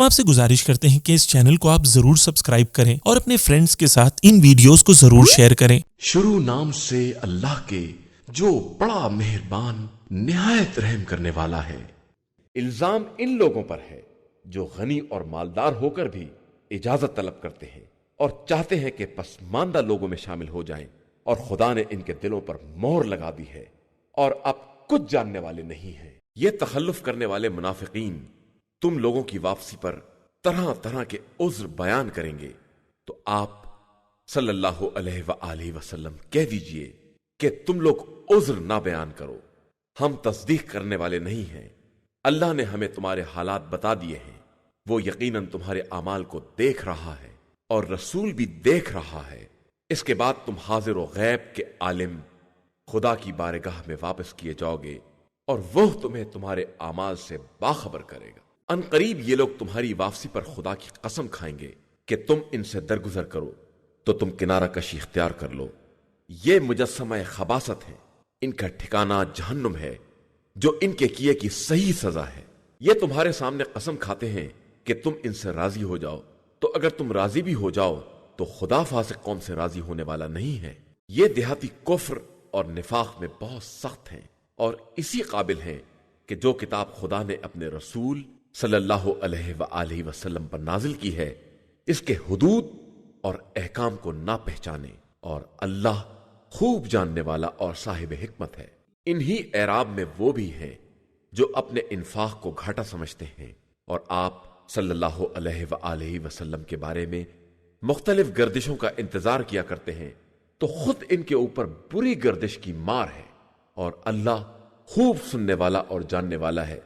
ہم آپ سے گزارش کرتے ہیں کہ اس چینل کو آپ ضرور سبسکرائب کریں اور اپنے فرینڈز کے ساتھ ان ویڈیوز کو ضرور شیئر کریں۔ شروع نام سے اللہ کے جو بڑا مہربان نہایت رحم کرنے والا ہے۔ الزام ان لوگوں پر ہے جو غنی اور مالدار ہو کر بھی اجازت طلب کرتے ہیں اور چاہتے ہیں کہ پسماندہ لوگوں میں شامل ہو جائیں، اور خدا نے ان کے دلوں پر مہر لگا دی ہے اور اب کچھ جاننے والے نہیں ہیں۔ یہ تخلف کرنے والے منافقین تم لوگوں کی واپسی پر طرح طرح کے عذر بیان کریں گے، تو آپ صلی اللہ علیہ وآلہ وسلم کہہ دیجئے کہ تم لوگ عذر نہ بیان کرو، ہم تصدیق کرنے والے نہیں ہیں۔ اللہ نے ہمیں تمہارے حالات بتا دیے ہیں، وہ یقیناً تمہارے اعمال کو دیکھ رہا ہے اور رسول بھی دیکھ رہا ہے۔ اس کے بعد تم حاضر و غیب کے عالم خدا کی بارگاہ میں واپس کیے جاؤ گے اور وہ تمہیں تمہارے اعمال سے باخبر کرے گا۔ ان قریب یہ لوگ تمہاری واپسی پر خدا کی قسم کھائیں گے کہ تم ان سے درگزر کرو تو تم کنارہ کشی اختیار کر لو۔ یہ مجسمہ خباثت ہے، ان کا ٹھکانہ جہنم ہے، جو ان کے کیے کی صحیح سزا ہے۔ یہ تمہارے سامنے قسم کھاتے ہیں کہ تم ان سے راضی ہو جاؤ، تو اگر تم راضی بھی ہو جاؤ تو خدا فاسق قوم سے راضی ہونے والا نہیں ہے۔ یہ دیہاتی کفر اور نفاق میں بہت سخت ہیں اور اسی قابل ہیں کہ جو کتاب خدا نے اپنے رسول صلی اللہ علیہ وآلہ وسلم پر نازل کی ہے، اس کے حدود اور احکام کو نہ پہچانے، اور اللہ خوب جاننے والا اور صاحب حکمت ہے۔ انہی اعراب میں وہ بھی ہیں جو اپنے انفاق کو گھاٹا سمجھتے ہیں، اور آپ صلی اللہ علیہ وآلہ وسلم کے بارے میں مختلف گردشوں کا انتظار کیا کرتے ہیں، تو خود ان کے اوپر بری گردش کی مار ہے، اور اللہ خوب سننے والا اور جاننے والا ہے۔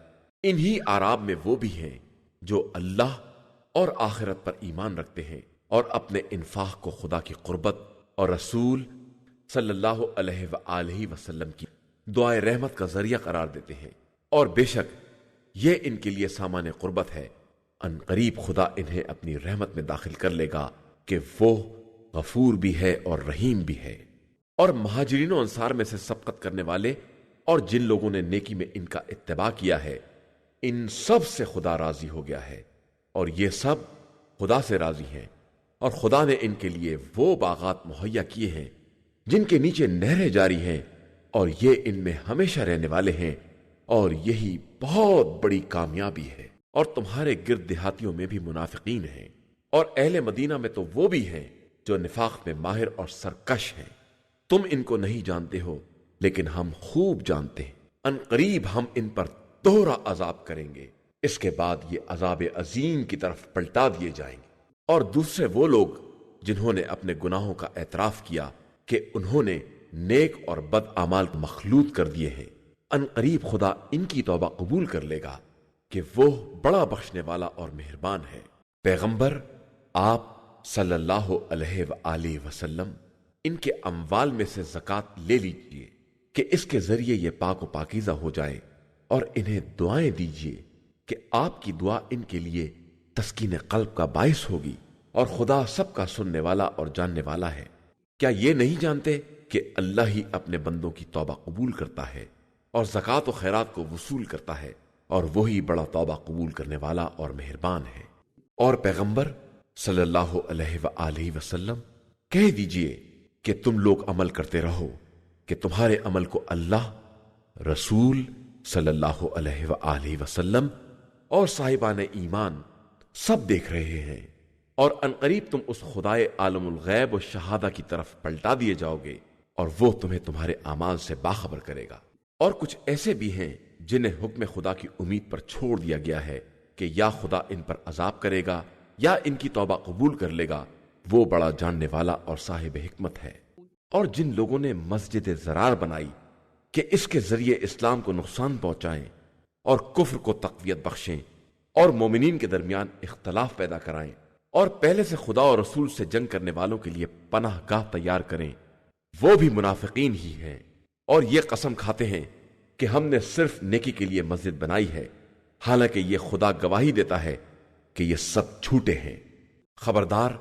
انہی اعراب میں وہ بھی ہیں جو اللہ اور آخرت پر ایمان رکھتے ہیں اور اپنے انفاق کو خدا کی قربت اور رسول صلی اللہ علیہ وآلہ وسلم کی دعائے رحمت کا ذریعہ قرار دیتے ہیں، اور بے شک یہ ان کے لیے سامان قربت ہے۔ ان قریب خدا انہیں اپنی رحمت میں داخل کر لے گا کہ وہ غفور بھی ہے اور رحیم بھی ہے۔ اور مہاجرین و انصار میں سے سبقت کرنے والے اور جن لوگوں نے نیکی میں ان کا اتباع کیا ہے، ان سب سے خدا راضی ہو گیا ہے، اور یہ سب خدا سے راضی ہیں، اور خدا نے ان کے لیے وہ باغات مہیا کیے ہیں جن کے نیچے نہریں جاری ہیں، اور یہ ان میں ہمیشہ رہنے والے ہیں، اور یہی بہت بڑی کامیابی ہے۔ اور تمہارے گرد دیہاتیوں میں بھی منافقین ہیں، اور اہل مدینہ میں تو وہ بھی ہیں جو نفاق میں ماہر اور سرکش ہیں۔ تم ان کو نہیں جانتے ہو، لیکن ہم خوب جانتے ہیں۔ ان قریب ہم ان پر دوہرا عذاب کریں گے، اس کے بعد یہ عذاب عظیم کی طرف پلٹا دیے جائیں گے۔ اور دوسرے وہ لوگ جنہوں نے اپنے گناہوں کا اعتراف کیا کہ انہوں نے نیک اور بد اعمال مخلوط کر دیے ہیں، ان قریب خدا ان کی توبہ قبول کر لے گا کہ وہ بڑا بخشنے والا اور مہربان ہے۔ پیغمبر آپ صلی اللہ علیہ وآلہ وسلم ان کے اموال میں سے زکوٰۃ لے لیجئے کہ اس کے ذریعے یہ پاک و پاکیزہ ہو جائیں، اور انہیں دعائیں دیجئے کہ آپ کی دعا ان کے لیے تسکین قلب کا باعث ہوگی، اور خدا سب کا سننے والا اور جاننے والا ہے۔ کیا یہ نہیں جانتے کہ اللہ ہی اپنے بندوں کی توبہ قبول کرتا ہے اور زکوٰۃ و خیرات کو وصول کرتا ہے، اور وہی بڑا توبہ قبول کرنے والا اور مہربان ہے۔ اور پیغمبر صلی اللہ علیہ وآلہ وسلم کہہ دیجئے کہ تم لوگ عمل کرتے رہو کہ تمہارے عمل کو اللہ، رسول صلی اللہ علیہ وآلہ وسلم اور صاحبان ایمان سب دیکھ رہے ہیں، اور انقریب تم اس خدائے عالم الغیب و شہادہ کی طرف پلٹا دیے جاؤ گے، اور وہ تمہیں تمہارے اعمال سے باخبر کرے گا۔ اور کچھ ایسے بھی ہیں جنہیں حکم خدا کی امید پر چھوڑ دیا گیا ہے کہ یا خدا ان پر عذاب کرے گا یا ان کی توبہ قبول کر لے گا، وہ بڑا جاننے والا اور صاحب حکمت ہے۔ اور جن لوگوں نے مسجد زرار بنائی کہ اس کے ذریعے اسلام کو نقصان پہنچائیں اور کفر کو تقویت بخشیں اور مومنین کے درمیان اختلاف پیدا کرائیں، اور پہلے سے خدا اور رسول سے جنگ کرنے والوں کے لیے پناہ گاہ تیار کریں، وہ بھی منافقین ہی ہیں، اور یہ قسم کھاتے ہیں کہ ہم نے صرف نیکی کے لیے مسجد بنائی ہے، حالانکہ یہ خدا گواہی دیتا ہے کہ یہ سب جھوٹے ہیں۔ خبردار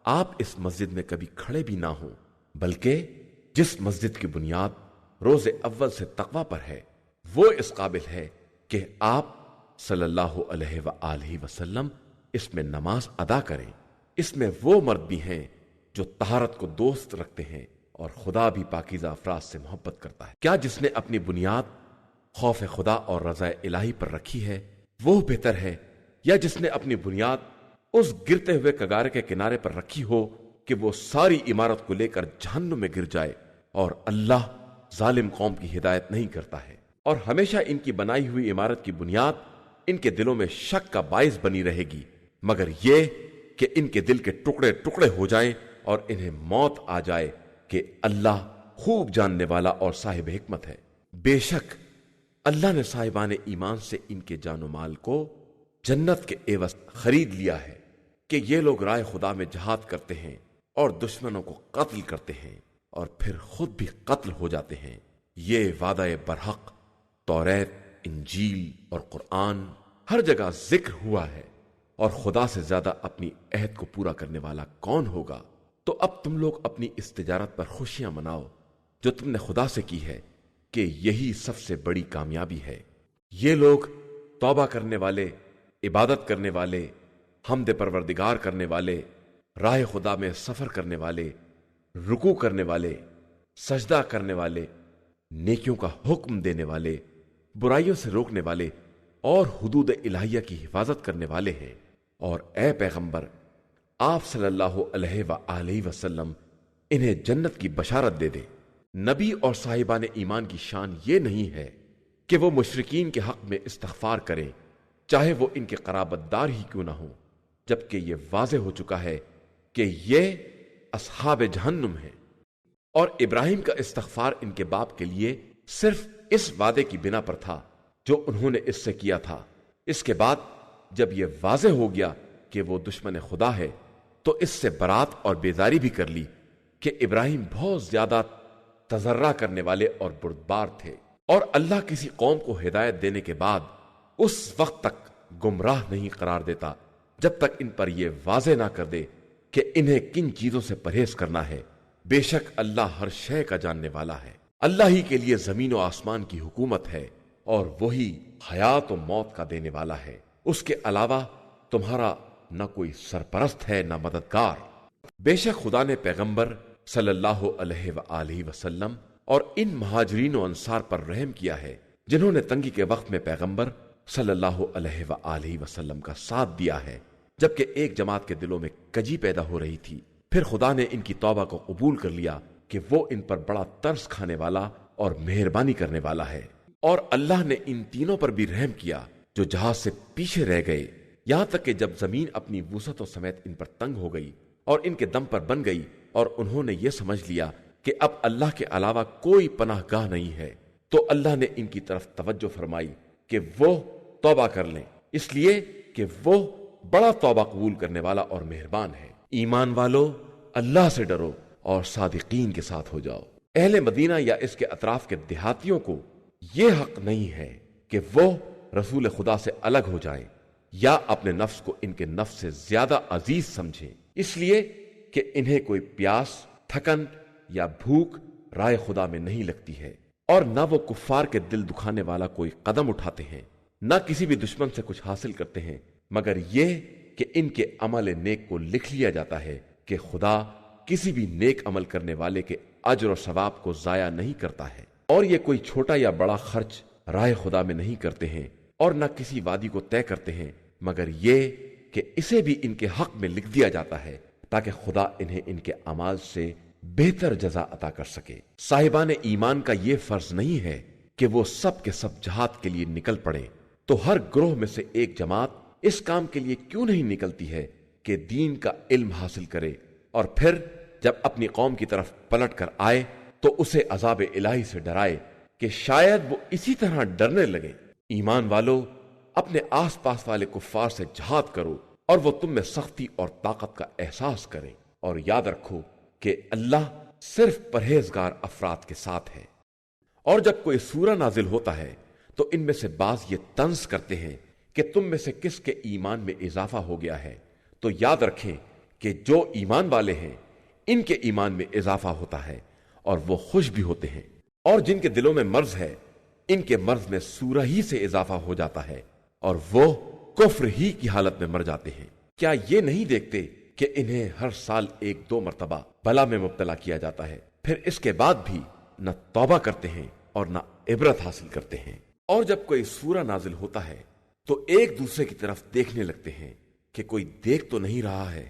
آپ اس مسجد میں کبھی کھڑے بھی نہ ہوں، بلکہ جس مسجد کی بنیاد روز اول سے تقوی پر ہے، وہ اس قابل ہے کہ آپ صلی اللہ علیہ وآلہ وسلم اس میں نماز ادا کریں۔ اس میں وہ مرد بھی ہیں جو طہارت کو دوست رکھتے ہیں، اور خدا بھی پاکیزہ افراد سے محبت کرتا ہے۔ کیا جس نے اپنی بنیاد خوف خدا اور رضا الہی پر رکھی ہے وہ بہتر ہے، یا جس نے اپنی بنیاد اس گرتے ہوئے کگارے کے کنارے پر رکھی ہو کہ وہ ساری عمارت کو لے کر جہنم میں گر جائے؟ اور اللہ ظالم قوم کی ہدایت نہیں کرتا ہے۔ اور ہمیشہ ان کی بنائی ہوئی عمارت کی بنیاد ان کے دلوں میں شک کا باعث بنی رہے گی، مگر یہ کہ ان کے دل کے ٹکڑے ٹکڑے ہو جائیں اور انہیں موت آ جائے، کہ اللہ خوب جاننے والا اور صاحب حکمت ہے۔ بے شک اللہ نے صاحبان ایمان سے ان کے جان و مال کو جنت کے عوض خرید لیا ہے، کہ یہ لوگ راہ خدا میں جہاد کرتے ہیں اور دشمنوں کو قتل کرتے ہیں اور پھر خود بھی قتل ہو جاتے ہیں۔ یہ وعدہ برحق توریت، انجیل اور قرآن ہر جگہ ذکر ہوا ہے، اور خدا سے زیادہ اپنی عہد کو پورا کرنے والا کون ہوگا؟ تو اب تم لوگ اپنی اس تجارت پر خوشیاں مناؤ جو تم نے خدا سے کی ہے، کہ یہی سب سے بڑی کامیابی ہے۔ یہ لوگ توبہ کرنے والے، عبادت کرنے والے، حمد پروردگار کرنے والے، راہ خدا میں سفر کرنے والے، رکوع کرنے والے، سجدہ کرنے والے، نیکیوں کا حکم دینے والے، برائیوں سے روکنے والے اور حدود الہیہ کی حفاظت کرنے والے ہیں۔ اور اے پیغمبر، آپ صلی اللہ علیہ وآلہ وسلم انہیں جنت کی بشارت دے دیں۔ نبی اور صاحبان ایمان کی شان یہ نہیں ہے کہ وہ مشرکین کے حق میں استغفار کریں، چاہے وہ ان کے قرابت دار ہی کیوں نہ ہوں، جبکہ یہ واضح ہو چکا ہے کہ یہ اصحاب جہنم ہیں۔ اور ابراہیم کا استغفار ان کے باپ کے لیے صرف اس وعدے کی بنا پر تھا جو انہوں نے اس سے کیا تھا۔ اس کے بعد جب یہ واضح ہو گیا کہ وہ دشمن خدا ہے تو اس سے برات اور بیزاری بھی کر لی کہ ابراہیم بہت زیادہ تضرع کرنے والے اور بردبار تھے، اور اللہ کسی قوم کو ہدایت دینے کے بعد اس وقت تک گمراہ نہیں قرار دیتا جب تک ان پر یہ واضح نہ کر دے کہ انہیں کن چیزوں سے پرہیز کرنا ہے۔ بے شک اللہ ہر شے کا جاننے والا ہے۔ اللہ ہی کے لیے زمین و آسمان کی حکومت ہے، اور وہی حیات و موت کا دینے والا ہے۔ اس کے علاوہ تمہارا نہ کوئی سرپرست ہے نہ مددگار۔ بے شک خدا نے پیغمبر صلی اللہ علیہ وآلہ وسلم اور ان مہاجرین و انصار پر رحم کیا ہے جنہوں نے تنگی کے وقت میں پیغمبر صلی اللہ علیہ وآلہ وسلم کا ساتھ دیا ہے، جبکہ ایک جماعت کے دلوں میں کجی پیدا ہو رہی تھی۔ پھر خدا نے ان کی توبہ کو قبول کر لیا کہ وہ ان پر بڑا ترس کھانے والا اور مہربانی کرنے والا ہے۔ اور اللہ نے ان تینوں پر بھی رحم کیا جو جہاز سے پیچھے رہ گئے، یہاں تک کہ جب زمین اپنی وسعتوں سمیت ان پر تنگ ہو گئی اور ان کے دم پر بن گئی، اور انہوں نے یہ سمجھ لیا کہ اب اللہ کے علاوہ کوئی پناہ گاہ نہیں ہے، تو اللہ نے ان کی طرف توجہ فرمائی کہ وہ توبہ کر لیں، اس لیے کہ وہ بڑا توبہ قبول کرنے والا اور مہربان ہے۔ ایمان والو، اللہ سے ڈرو اور صادقین کے ساتھ ہو جاؤ۔ اہل مدینہ یا اس کے اطراف کے دیہاتیوں کو یہ حق نہیں ہے کہ وہ رسول خدا سے الگ ہو جائیں یا اپنے نفس کو ان کے نفس سے زیادہ عزیز سمجھیں، اس لیے کہ انہیں کوئی پیاس، تھکن یا بھوک رائے خدا میں نہیں لگتی ہے، اور نہ وہ کفار کے دل دکھانے والا کوئی قدم اٹھاتے ہیں، نہ کسی بھی دشمن سے کچھ حاصل کرتے ہیں، مگر یہ کہ ان کے عمل نیک کو لکھ لیا جاتا ہے کہ خدا کسی بھی نیک عمل کرنے والے کے اجر و ثواب کو ضائع نہیں کرتا ہے۔ اور یہ کوئی چھوٹا یا بڑا خرچ راہ خدا میں نہیں کرتے ہیں، اور نہ کسی وادی کو طے کرتے ہیں، مگر یہ کہ اسے بھی ان کے حق میں لکھ دیا جاتا ہے تاکہ خدا انہیں ان کے اعمال سے بہتر جزا عطا کر سکے۔ صاحبان ایمان کا یہ فرض نہیں ہے کہ وہ سب کے سب جہاد کے لیے نکل پڑے، تو ہر گروہ میں سے ایک جماعت اس کام کے لیے کیوں نہیں نکلتی ہے کہ دین کا علم حاصل کرے، اور پھر جب اپنی قوم کی طرف پلٹ کر آئے تو اسے عذاب الہی سے ڈرائے کہ شاید وہ اسی طرح ڈرنے لگے۔ ایمان والو، اپنے آس پاس والے کفار سے جہاد کرو اور وہ تم میں سختی اور طاقت کا احساس کریں، اور یاد رکھو کہ اللہ صرف پرہیزگار افراد کے ساتھ ہے۔ اور جب کوئی سورہ نازل ہوتا ہے تو ان میں سے بعض یہ طنز کرتے ہیں کہ تم میں سے کس کے ایمان میں اضافہ ہو گیا ہے، تو یاد رکھیں کہ جو ایمان والے ہیں ان کے ایمان میں اضافہ ہوتا ہے اور وہ خوش بھی ہوتے ہیں، اور جن کے دلوں میں مرض ہے ان کے مرض میں سورہ ہی سے اضافہ ہو جاتا ہے اور وہ کفر ہی کی حالت میں مر جاتے ہیں۔ کیا یہ نہیں دیکھتے کہ انہیں ہر سال 1-2 مرتبہ بلا میں مبتلا کیا جاتا ہے، پھر اس کے بعد بھی نہ توبہ کرتے ہیں اور نہ عبرت حاصل کرتے ہیں؟ اور جب کوئی سورہ نازل ہوتا ہے تو ایک دوسرے کی طرف دیکھنے لگتے ہیں کہ کوئی دیکھ تو نہیں رہا ہے،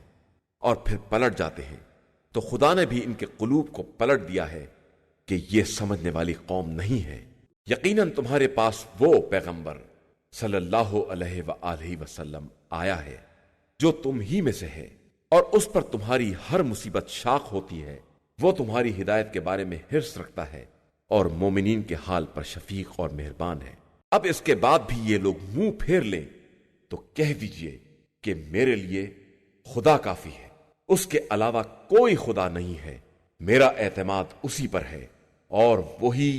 اور پھر پلٹ جاتے ہیں۔ تو خدا نے بھی ان کے قلوب کو پلٹ دیا ہے کہ یہ سمجھنے والی قوم نہیں ہے۔ یقیناً تمہارے پاس وہ پیغمبر صلی اللہ علیہ وآلہ وسلم آیا ہے جو تم ہی میں سے ہے، اور اس پر تمہاری ہر مصیبت شاق ہوتی ہے۔ وہ تمہاری ہدایت کے بارے میں حرص رکھتا ہے اور مومنین کے حال پر شفیق اور مہربان ہے۔ اب اس کے بعد بھی یہ لوگ منہ پھیر لیں تو کہہ دیجئے کہ میرے لیے خدا کافی ہے، اس کے علاوہ کوئی خدا نہیں ہے، میرا اعتماد اسی پر ہے، اور وہی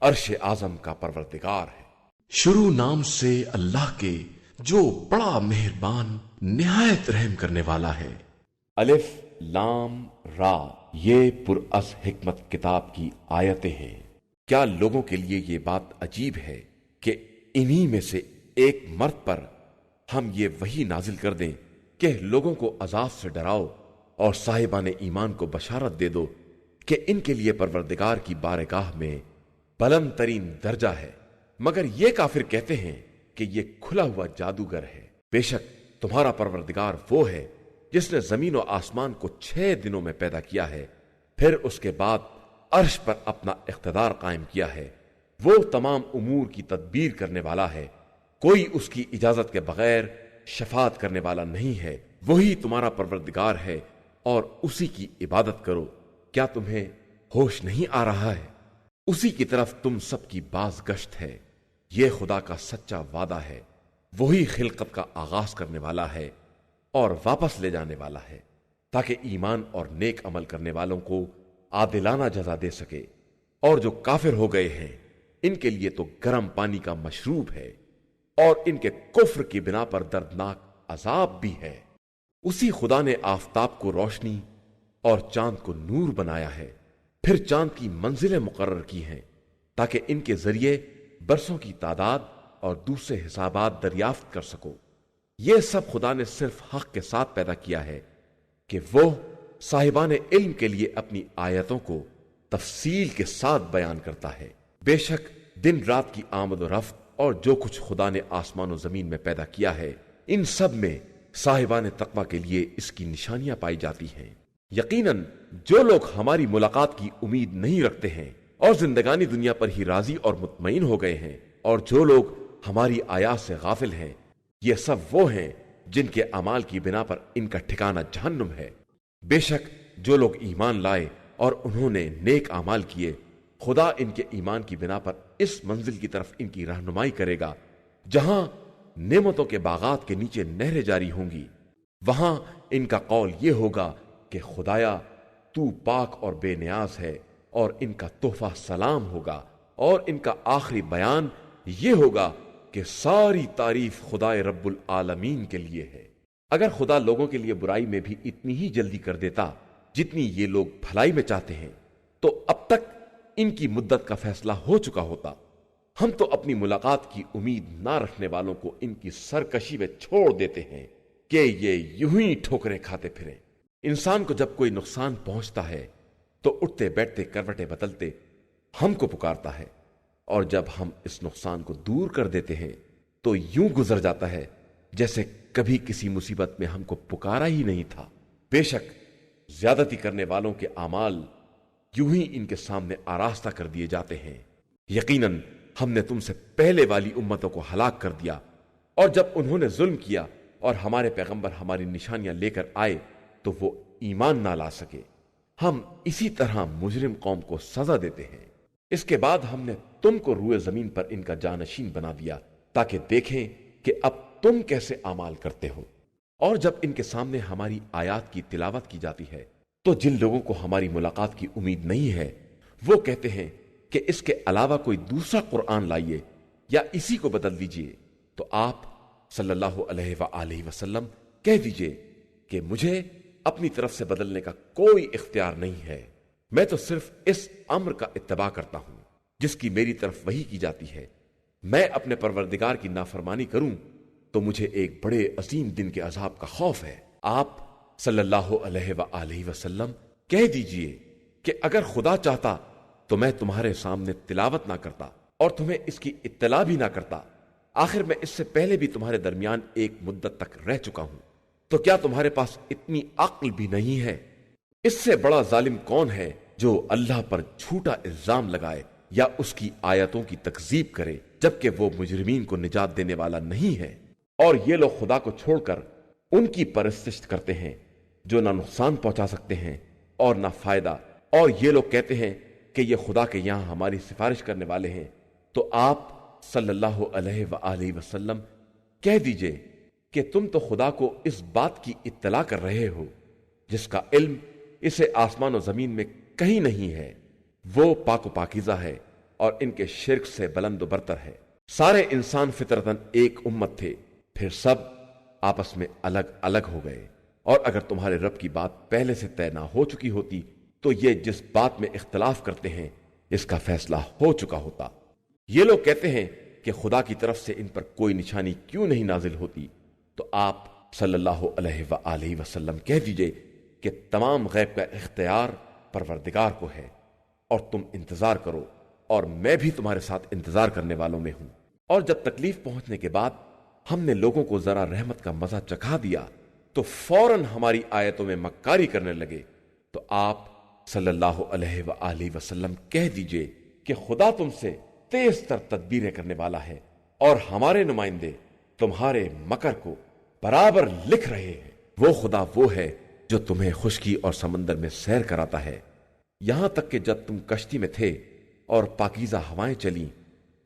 عرش اعظم کا پروردگار ہے۔ شروع نام سے اللہ کے جو بڑا مہربان نہایت رحم کرنے والا ہے۔ الف لام را، یہ پراس حکمت کتاب کی آیتیں ہیں۔ کیا لوگوں کے لیے یہ بات عجیب ہے کہ انہی میں سے ایک مرد پر ہم یہ وحی نازل کر دیں کہ لوگوں کو عذاب سے ڈراؤ اور صاحبان ایمان کو بشارت دے دو کہ ان کے لیے پروردگار کی بارگاہ میں بلند ترین درجہ ہے، مگر یہ کافر کہتے ہیں کہ یہ کھلا ہوا جادوگر ہے۔ بے شک تمہارا پروردگار وہ ہے جس نے زمین و آسمان کو 6 دنوں میں پیدا کیا ہے، پھر اس کے بعد عرش پر اپنا اقتدار قائم کیا ہے۔ وہ تمام امور کی تدبیر کرنے والا ہے، کوئی اس کی اجازت کے بغیر شفاعت کرنے والا نہیں ہے۔ وہی تمہارا پروردگار ہے اور اسی کی عبادت کرو۔ کیا تمہیں ہوش نہیں آ رہا ہے؟ اسی کی طرف تم سب کی باز گشت ہے۔ یہ خدا کا سچا وعدہ ہے، وہی خلقت کا آغاز کرنے والا ہے اور واپس لے جانے والا ہے، تاکہ ایمان اور نیک عمل کرنے والوں کو عادلانہ جزا دے سکے۔ اور جو کافر ہو گئے ہیں ان کے لیے تو گرم پانی کا مشروب ہے، اور ان کے کفر کی بنا پر دردناک عذاب بھی ہے۔ اسی خدا نے آفتاب کو روشنی اور چاند کو نور بنایا ہے، پھر چاند کی منزلیں مقرر کی ہیں تاکہ ان کے ذریعے برسوں کی تعداد اور دوسرے حسابات دریافت کر سکو۔ یہ سب خدا نے صرف حق کے ساتھ پیدا کیا ہے کہ وہ صاحبان علم کے لیے اپنی آیتوں کو تفصیل کے ساتھ بیان کرتا ہے۔ بے شک دن رات کی آمد و رفت اور جو کچھ خدا نے آسمان و زمین میں پیدا کیا ہے، ان سب میں صاحبان تقوی کے لیے اس کی نشانیاں پائی جاتی ہیں۔ یقیناً جو لوگ ہماری ملاقات کی امید نہیں رکھتے ہیں اور زندگانی دنیا پر ہی راضی اور مطمئن ہو گئے ہیں، اور جو لوگ ہماری آیات سے غافل ہیں، یہ سب وہ ہیں جن کے اعمال کی بنا پر ان کا ٹھکانہ جہنم ہے۔ بے شک جو لوگ ایمان لائے اور انہوں نے نیک اعمال کیے، خدا ان کے ایمان کی بنا پر اس منزل کی طرف ان کی رہنمائی کرے گا جہاں نعمتوں کے باغات کے نیچے نہریں جاری ہوں گی۔ وہاں ان کا قول یہ ہوگا کہ خدایا تو پاک اور بے نیاز ہے، اور ان کا تحفہ سلام ہوگا، اور ان کا آخری بیان یہ ہوگا کہ ساری تعریف خدائے رب العالمین کے لیے ہے۔ اگر خدا لوگوں کے لیے برائی میں بھی اتنی ہی جلدی کر دیتا جتنی یہ لوگ بھلائی میں چاہتے ہیں، تو اب تک ان کی مدت کا فیصلہ ہو چکا ہوتا۔ ہم تو اپنی ملاقات کی امید نہ رکھنے والوں کو ان کی سرکشی میں چھوڑ دیتے ہیں کہ یہ یوں ہی ٹھوکریں کھاتے پھریں۔ انسان کو جب کوئی نقصان پہنچتا ہے تو اٹھتے بیٹھتے کروٹیں بدلتے ہم کو پکارتا ہے، اور جب ہم اس نقصان کو دور کر دیتے ہیں تو یوں گزر جاتا ہے جیسے کبھی کسی مصیبت میں ہم کو پکارا ہی نہیں تھا۔ بے شک زیادتی کرنے والوں کے اعمال یوں ہی ان کے سامنے آراستہ کر دیے جاتے ہیں۔ یقیناً ہم نے تم سے پہلے والی امتوں کو ہلاک کر دیا، اور جب انہوں نے ظلم کیا اور ہمارے پیغمبر ہماری نشانیاں لے کر آئے تو وہ ایمان نہ لا سکے۔ ہم اسی طرح مجرم قوم کو سزا دیتے ہیں۔ اس کے بعد ہم نے تم کو روئے زمین پر ان کا جانشین بنا دیا تاکہ دیکھیں کہ اب تم کیسے اعمال کرتے ہو۔ اور جب ان کے سامنے ہماری آیات کی تلاوت کی جاتی ہے تو جن لوگوں کو ہماری ملاقات کی امید نہیں ہے وہ کہتے ہیں کہ اس کے علاوہ کوئی دوسرا قرآن لائیے یا اسی کو بدل دیجئے۔ تو آپ صلی اللہ علیہ وآلہ وسلم کہہ دیجئے کہ مجھے اپنی طرف سے بدلنے کا کوئی اختیار نہیں ہے، میں تو صرف اس امر کا اتباع کرتا ہوں جس کی میری طرف وحی کی جاتی ہے۔ میں اپنے پروردگار کی نافرمانی کروں تو مجھے ایک بڑے عظیم دن کے عذاب کا خوف ہے۔ آپ صلی اللہ علیہ وآلہ وسلم کہہ دیجئے کہ اگر خدا چاہتا تو میں تمہارے سامنے تلاوت نہ کرتا اور تمہیں اس کی اطلاع بھی نہ کرتا۔ آخر میں اس سے پہلے بھی تمہارے درمیان ایک مدت تک رہ چکا ہوں، تو کیا تمہارے پاس اتنی عقل بھی نہیں ہے؟ اس سے بڑا ظالم کون ہے جو اللہ پر جھوٹا الزام لگائے یا اس کی آیتوں کی تکذیب کرے جبکہ وہ مجرمین کو نجات دینے والا نہیں ہے؟ اور یہ لوگ خدا کو چھوڑ کر ان کی پرستش کرتے ہیں جو نہ نقصان پہنچا سکتے ہیں اور نہ فائدہ، اور یہ لوگ کہتے ہیں کہ یہ خدا کے یہاں ہماری سفارش کرنے والے ہیں۔ تو آپ صلی اللہ علیہ وآلہ وسلم کہہ دیجئے کہ تم تو خدا کو اس بات کی اطلاع کر رہے ہو جس کا علم اسے آسمان و زمین میں کہیں نہیں ہے۔ وہ پاک و پاکیزہ ہے اور ان کے شرک سے بلند و برتر ہے۔ سارے انسان فطرتاً ایک امت تھے، پھر سب آپس میں الگ الگ ہو گئے، اور اگر تمہارے رب کی بات پہلے سے طے نہ ہو چکی ہوتی تو یہ جس بات میں اختلاف کرتے ہیں اس کا فیصلہ ہو چکا ہوتا۔ یہ لوگ کہتے ہیں کہ خدا کی طرف سے ان پر کوئی نشانی کیوں نہیں نازل ہوتی؟ تو آپ صلی اللہ علیہ وآلہ وسلم کہہ دیجئے کہ تمام غیب کا اختیار پروردگار کو ہے، اور تم انتظار کرو اور میں بھی تمہارے ساتھ انتظار کرنے والوں میں ہوں۔ اور جب تکلیف پہنچنے کے بعد ہم نے لوگوں کو ذرا رحمت کا مزہ چکھا دیا تو فوراً ہماری آیتوں میں مکاری کرنے لگے۔ تو آپ صلی اللہ علیہ وآلہ وسلم کہہ دیجئے کہ خدا تم سے تیز تر تدبیریں کرنے والا ہے، اور ہمارے نمائندے تمہارے مکر کو برابر لکھ رہے ہیں۔ وہ خدا وہ ہے جو تمہیں خشکی اور سمندر میں سیر کراتا ہے، یہاں تک کہ جب تم کشتی میں تھے اور پاکیزہ ہوائیں چلیں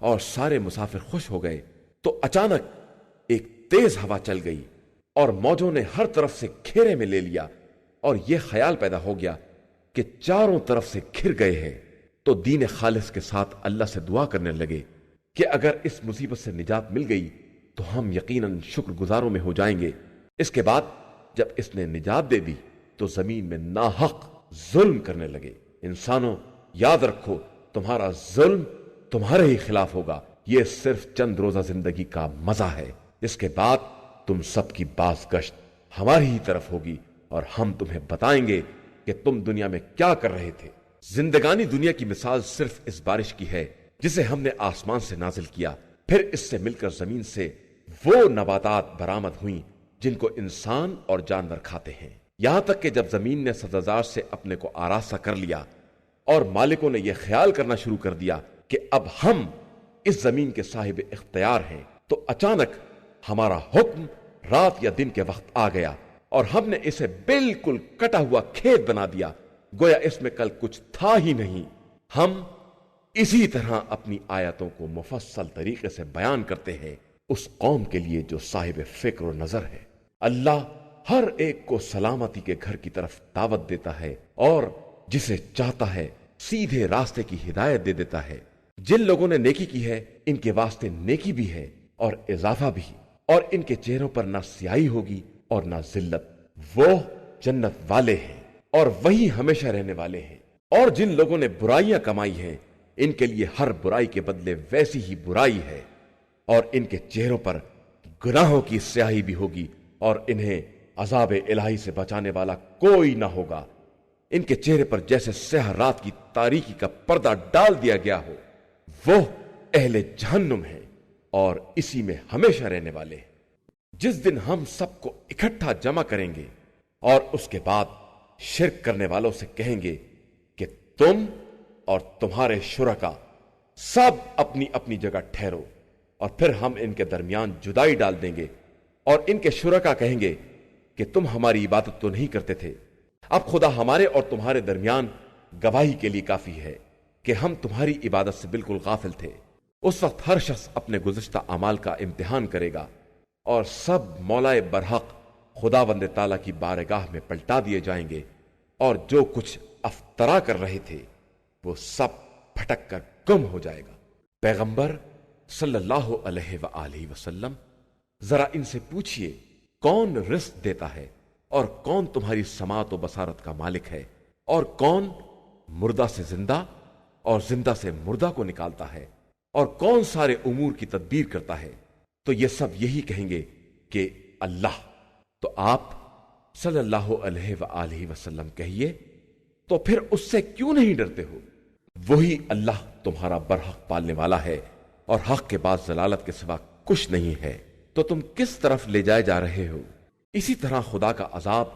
اور سارے مسافر خوش ہو گئے تو اچانک ایک تیز ہوا چل گئی اور موجوں نے ہر طرف سے گھیرے میں لے لیا، اور یہ خیال پیدا ہو گیا کہ چاروں طرف سے گھر گئے ہیں۔ تو دین خالص کے ساتھ اللہ سے دعا کرنے لگے کہ اگر اس مصیبت سے نجات مل گئی تو ہم یقیناً شکر گزاروں میں ہو جائیں گے۔ اس کے بعد جب اس نے نجات دے دی تو زمین میں ناحق ظلم کرنے لگے۔ انسانوں، یاد رکھو تمہارا ظلم تمہارے ہی خلاف ہوگا، یہ صرف چند روزہ زندگی کا مزہ ہے، اس کے بعد تم سب کی باز گشت ہماری ہی طرف ہوگی، اور ہم تمہیں بتائیں گے کہ تم دنیا میں کیا کر رہے تھے۔ زندگانی دنیا کی مثال صرف اس بارش کی ہے جسے ہم نے آسمان سے نازل کیا، پھر اس سے مل کر زمین سے وہ نباتات برآمد ہوئیں جن کو انسان اور جانور کھاتے ہیں، یہاں تک کہ جب زمین نے سبززار سے اپنے کو آراستہ کر لیا اور مالکوں نے یہ خیال کرنا شروع کر دیا کہ اب ہم اس زمین کے صاحب اختیار ہیں، تو اچانک ہمارا حکم رات یا دن کے وقت آ گیا اور ہم نے اسے بالکل کٹا ہوا کھیت بنا دیا، گویا اس میں کل کچھ تھا ہی نہیں۔ ہم اسی طرح اپنی آیتوں کو مفصل طریقے سے بیان کرتے ہیں اس قوم کے لیے جو صاحب فکر و نظر ہے۔ اللہ ہر ایک کو سلامتی کے گھر کی طرف دعوت دیتا ہے اور جسے چاہتا ہے سیدھے راستے کی ہدایت دے دیتا ہے۔ جن لوگوں نے نیکی کی ہے ان کے واسطے نیکی بھی ہے اور اضافہ بھی، اور ان کے چہروں پر نہ سیاہی ہوگی اور نہ ذلت، وہ جنت والے ہیں اور وہی ہمیشہ رہنے والے ہیں۔ اور جن لوگوں نے برائیاں کمائی ہیں ان کے لیے ہر برائی کے بدلے ویسی ہی برائی ہے، اور ان کے چہروں پر گناہوں کی سیاہی بھی ہوگی، اور انہیں عذاب الہی سے بچانے والا کوئی نہ ہوگا۔ ان کے چہرے پر جیسے سیاہ رات کی تاریکی کا پردہ ڈال دیا گیا ہو۔ وہ اہل جہنم ہیں اور اسی میں ہمیشہ رہنے والے ہیں۔ جس دن ہم سب کو اکٹھا جمع کریں گے اور اس کے بعد شرک کرنے والوں سے کہیں گے کہ تم اور تمہارے شرکا سب اپنی اپنی جگہ ٹھہرو، اور پھر ہم ان کے درمیان جدائی ڈال دیں گے، اور ان کے شرکا کہیں گے کہ تم ہماری عبادت تو نہیں کرتے تھے، اب خدا ہمارے اور تمہارے درمیان گواہی کے لیے کافی ہے کہ ہم تمہاری عبادت سے بالکل غافل تھے۔ اس وقت ہر شخص اپنے گزشتہ اعمال کا امتحان کرے گا، اور سب مولا برحق خداوند تعالیٰ کی بارگاہ میں پلٹا دیے جائیں گے، اور جو کچھ افطرا کر رہے تھے وہ سب پھٹک کر گم ہو جائے گا۔ پیغمبر صلی اللہ علیہ وآلہ وسلم ذرا ان سے پوچھئے کون رزق دیتا ہے، اور کون تمہاری سماعت و بصارت کا مالک ہے، اور کون مردہ سے زندہ اور زندہ سے مردہ کو نکالتا ہے، اور کون سارے امور کی تدبیر کرتا ہے۔ تو یہ سب یہی کہیں گے کہ اللہ۔ تو آپ صلی اللہ علیہ وآلہ وسلم کہیے تو پھر اس سے کیوں نہیں ڈرتے ہو؟ وہی اللہ تمہارا برحق پالنے والا ہے اور حق کے بعد ضلالت کے سوا کچھ نہیں ہے، تو تم کس طرف لے جائے جا رہے ہو؟ اسی طرح خدا کا عذاب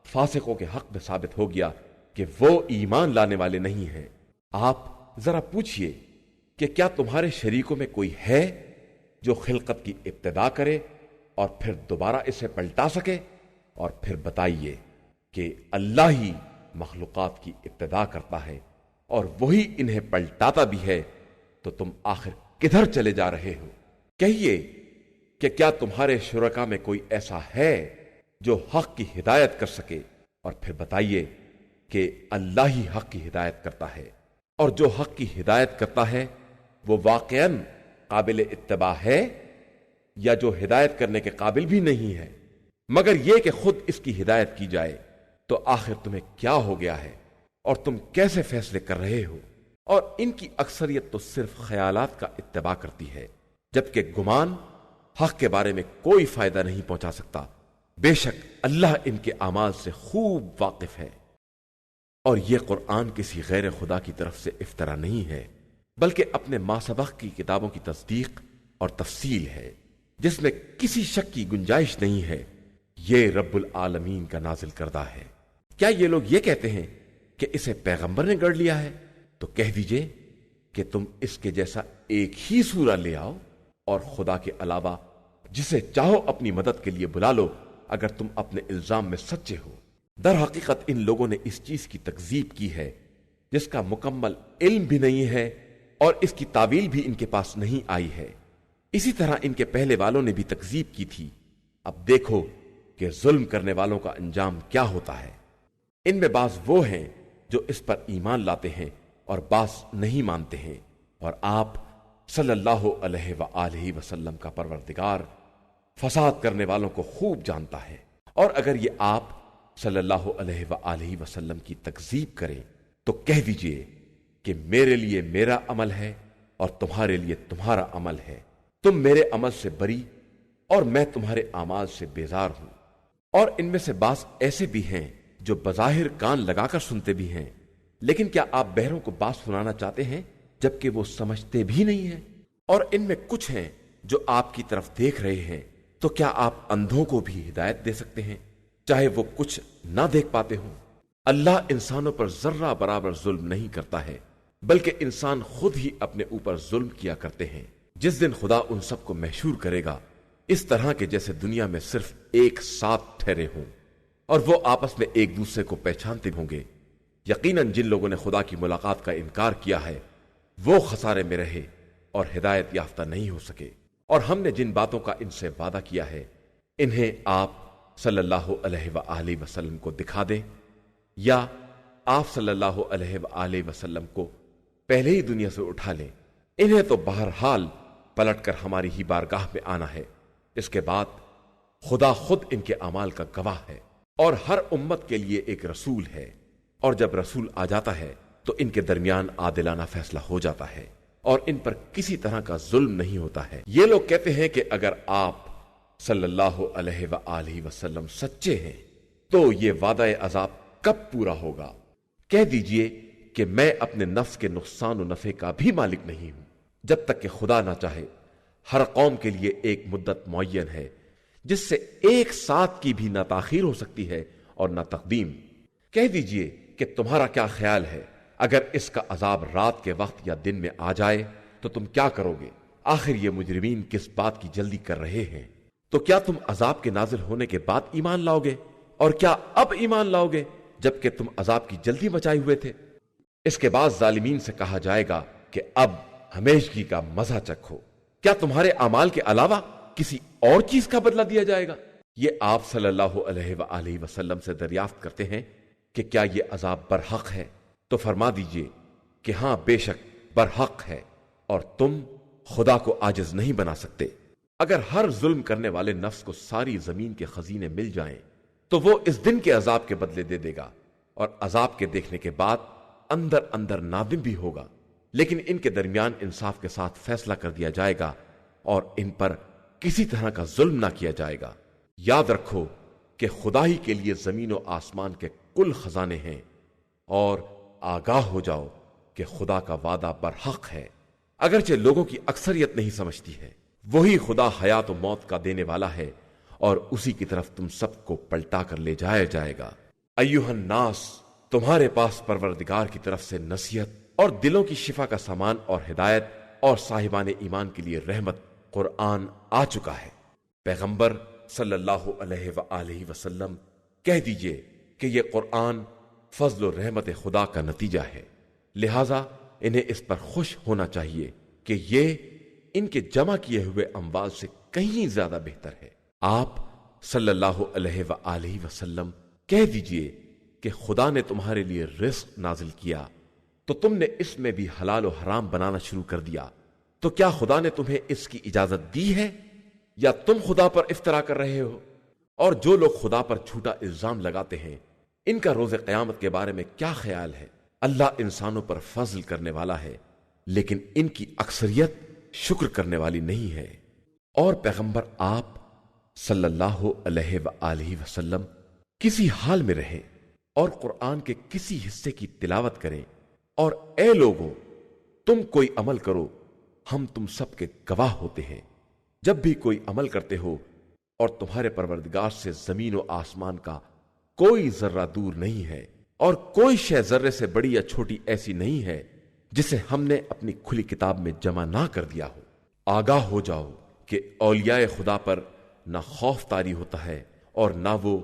فاسقوں کے حق میں ثابت ہو گیا کہ وہ ایمان لانے والے نہیں ہیں۔ آپ ذرا پوچھئے کہ کیا تمہارے شریکوں میں کوئی ہے جو خلقت کی ابتدا کرے اور پھر دوبارہ اسے پلٹا سکے؟ اور پھر بتائیے کہ اللہ ہی مخلوقات کی ابتدا کرتا ہے اور وہی انہیں پلٹاتا بھی ہے، تو تم آخر کدھر چلے جا رہے ہو؟ کہیے کہ کیا تمہارے شرکا میں کوئی ایسا ہے جو حق کی ہدایت کر سکے؟ اور پھر بتائیے کہ اللہ ہی حق کی ہدایت کرتا ہے، اور جو حق کی ہدایت کرتا ہے وہ واقعاً قابل اتباع ہے یا جو ہدایت کرنے کے قابل بھی نہیں ہے، مگر یہ کہ خود اس کی ہدایت کی جائے؟ تو آخر تمہیں کیا ہو گیا ہے اور تم کیسے فیصلے کر رہے ہو؟ اور ان کی اکثریت تو صرف خیالات کا اتباع کرتی ہے، جبکہ گمان حق کے بارے میں کوئی فائدہ نہیں پہنچا سکتا۔ بے شک اللہ ان کے اعمال سے خوب واقف ہے۔ اور یہ قرآن کسی غیر خدا کی طرف سے افطرا نہیں ہے، بلکہ اپنے ما سبق کی کتابوں کی تصدیق اور تفصیل ہے، جس میں کسی شک کی گنجائش نہیں ہے۔ یہ رب العالمین کا نازل کردہ ہے۔ کیا یہ لوگ یہ کہتے ہیں کہ اسے پیغمبر نے گڑھ لیا ہے؟ تو کہہ دیجئے کہ تم اس کے جیسا ایک ہی سورہ لے آؤ اور خدا کے علاوہ جسے چاہو اپنی مدد کے لیے بلا لو، اگر تم اپنے الزام میں سچے ہو۔ در حقیقت ان لوگوں نے اس چیز کی تکذیب کی ہے جس کا مکمل علم بھی نہیں ہے اور اس کی تعویل بھی ان کے پاس نہیں آئی ہے۔ اسی طرح ان کے پہلے والوں نے بھی تکذیب کی تھی۔ اب دیکھو کہ ظلم کرنے والوں کا انجام کیا ہوتا ہے۔ ان میں بعض وہ ہیں جو اس پر ایمان لاتے ہیں اور بعض نہیں مانتے ہیں، اور آپ صلی اللہ علیہ وآلہ وسلم کا پروردگار فساد کرنے والوں کو خوب جانتا ہے۔ اور اگر یہ آپ صلی اللہ علیہ وآلہ وسلم کی تکذیب کریں تو کہہ دیجئے کہ میرے لیے میرا عمل ہے اور تمہارے لیے تمہارا عمل ہے، تم میرے عمل سے بری اور میں تمہارے اعمال سے بیزار ہوں۔ اور ان میں سے بعض ایسے بھی ہیں جو بظاہر کان لگا کر سنتے بھی ہیں، لیکن کیا آپ بہروں کو بات سنانا چاہتے ہیں جبکہ وہ سمجھتے بھی نہیں ہیں؟ اور ان میں کچھ ہیں جو آپ کی طرف دیکھ رہے ہیں، تو کیا آپ اندھوں کو بھی ہدایت دے سکتے ہیں چاہے وہ کچھ نہ دیکھ پاتے ہوں؟ اللہ انسانوں پر ذرہ برابر ظلم نہیں کرتا ہے، بلکہ انسان خود ہی اپنے اوپر ظلم کیا کرتے ہیں۔ جس دن خدا ان سب کو محشور کرے گا اس طرح کے جیسے دنیا میں صرف ایک ساتھ ٹھہرے ہوں، اور وہ آپس میں ایک دوسرے کو پہچانتے ہوں گے۔ یقیناً جن لوگوں نے خدا کی ملاقات کا انکار کیا ہے وہ خسارے میں رہے اور ہدایت یافتہ نہیں ہو سکے۔ اور ہم نے جن باتوں کا ان سے وعدہ کیا ہے انہیں آپ صلی اللہ علیہ وآلہ وسلم کو دکھا دیں، یا آپ صلی اللہ علیہ وآلہ وسلم کو پہلے ہی دنیا سے اٹھا لیں۔ انہیں تو بہرحال پلٹ کر ہماری ہی بارگاہ میں آنا ہے۔ اس کے بعد خدا خود ان کے اعمال کا گواہ ہے، اور ہر امت کے لیے ایک رسول ہے، اور جب رسول آ جاتا ہے تو ان کے درمیان عادلانہ فیصلہ ہو جاتا ہے اور ان پر کسی طرح کا ظلم نہیں ہوتا ہے۔ یہ لوگ کہتے ہیں کہ اگر آپ صلی اللہ علیہ وآلہ وسلم سچے ہیں تو یہ وعدہ عذاب کب پورا ہوگا؟ کہہ دیجئے کہ میں اپنے نفس کے نقصان و نفع کا بھی مالک نہیں ہوں، جب تک کہ خدا نہ چاہے۔ ہر قوم کے لیے ایک مدت معین ہے جس سے ایک ساتھ کی بھی نہ تاخیر ہو سکتی ہے اور نہ تقدیم۔ کہہ دیجئے کہ تمہارا کیا خیال ہے اگر اس کا عذاب رات کے وقت یا دن میں آ جائے تو تم کیا کرو گے؟ آخر یہ مجرمین کس بات کی جلدی کر رہے ہیں؟ تو کیا تم عذاب کے نازل ہونے کے بعد ایمان لاؤ گے؟ اور کیا اب ایمان لاؤ گے جبکہ تم عذاب کی جلدی مچائے ہوئے تھے؟ اس کے بعد ظالمین سے کہا جائے گا کہ اب ہمیشگی کا مزہ چکھو۔ کیا تمہارے اعمال کے علاوہ کسی اور چیز کا بدلہ دیا جائے گا؟ یہ آپ صلی اللہ علیہ وآلہ وسلم سے دریافت کرتے ہیں کہ کیا یہ عذاب برحق ہے؟ تو فرما دیجئے کہ ہاں بے شک برحق ہے، اور تم خدا کو عاجز نہیں بنا سکتے۔ اگر ہر ظلم کرنے والے نفس کو ساری زمین کے خزینے مل جائیں تو وہ اس دن کے عذاب کے بدلے دے دے گا، اور عذاب کے دیکھنے کے بعد اندر اندر نادم بھی ہوگا، لیکن ان کے درمیان انصاف کے ساتھ فیصلہ کر دیا جائے گا اور ان پر کسی طرح کا ظلم نہ کیا جائے گا۔ یاد رکھو کہ خدا ہی کے لیے زمین و آسمان کے کل خزانے ہیں، اور آگاہ ہو جاؤ کہ خدا کا وعدہ برحق ہے، اگرچہ لوگوں کی اکثریت نہیں سمجھتی ہے۔ وہی خدا حیات و موت کا دینے والا ہے، اور اسی کی طرف تم سب کو پلٹا کر لے جایا جائے گا۔ ایھا الناس، تمہارے پاس پروردگار کی طرف سے نصیحت اور دلوں کی شفا کا سامان اور ہدایت اور صاحبان ایمان کے لیے رحمت قرآن آ چکا ہے۔ پیغمبر صلی اللہ علیہ وآلہ وسلم کہہ دیجئے کہ یہ قرآن فضل و رحمت خدا کا نتیجہ ہے، لہذا انہیں اس پر خوش ہونا چاہیے کہ یہ ان کے جمع کیے ہوئے اموال سے کہیں زیادہ بہتر ہے۔ آپ صلی اللہ علیہ وآلہ وسلم کہہ دیجئے کہ خدا نے تمہارے لیے رزق نازل کیا تو تم نے اس میں بھی حلال و حرام بنانا شروع کر دیا، تو کیا خدا نے تمہیں اس کی اجازت دی ہے یا تم خدا پر افطرا کر رہے ہو؟ اور جو لوگ خدا پر جھوٹا الزام لگاتے ہیں، ان کا روز قیامت کے بارے میں کیا خیال ہے؟ اللہ انسانوں پر فضل کرنے والا ہے، لیکن ان کی اکثریت شکر کرنے والی نہیں ہے۔ اور پیغمبر آپ صلی اللہ علیہ وآلہ وسلم کسی حال میں رہیں اور قرآن کے کسی حصے کی تلاوت کریں، اور اے لوگو تم کوئی عمل کرو، ہم تم سب کے گواہ ہوتے ہیں۔ جب بھی کوئی عمل کرتے ہو اور تمہارے پروردگار سے زمین و آسمان کا کوئی ذرہ دور نہیں ہے، اور کوئی شے ذرے سے بڑی یا چھوٹی ایسی نہیں ہے جسے ہم نے اپنی کھلی کتاب میں جمع نہ کر دیا ہو۔ آگاہ ہو جاؤ کہ اولیاء خدا پر نہ خوف طاری ہوتا ہے اور نہ وہ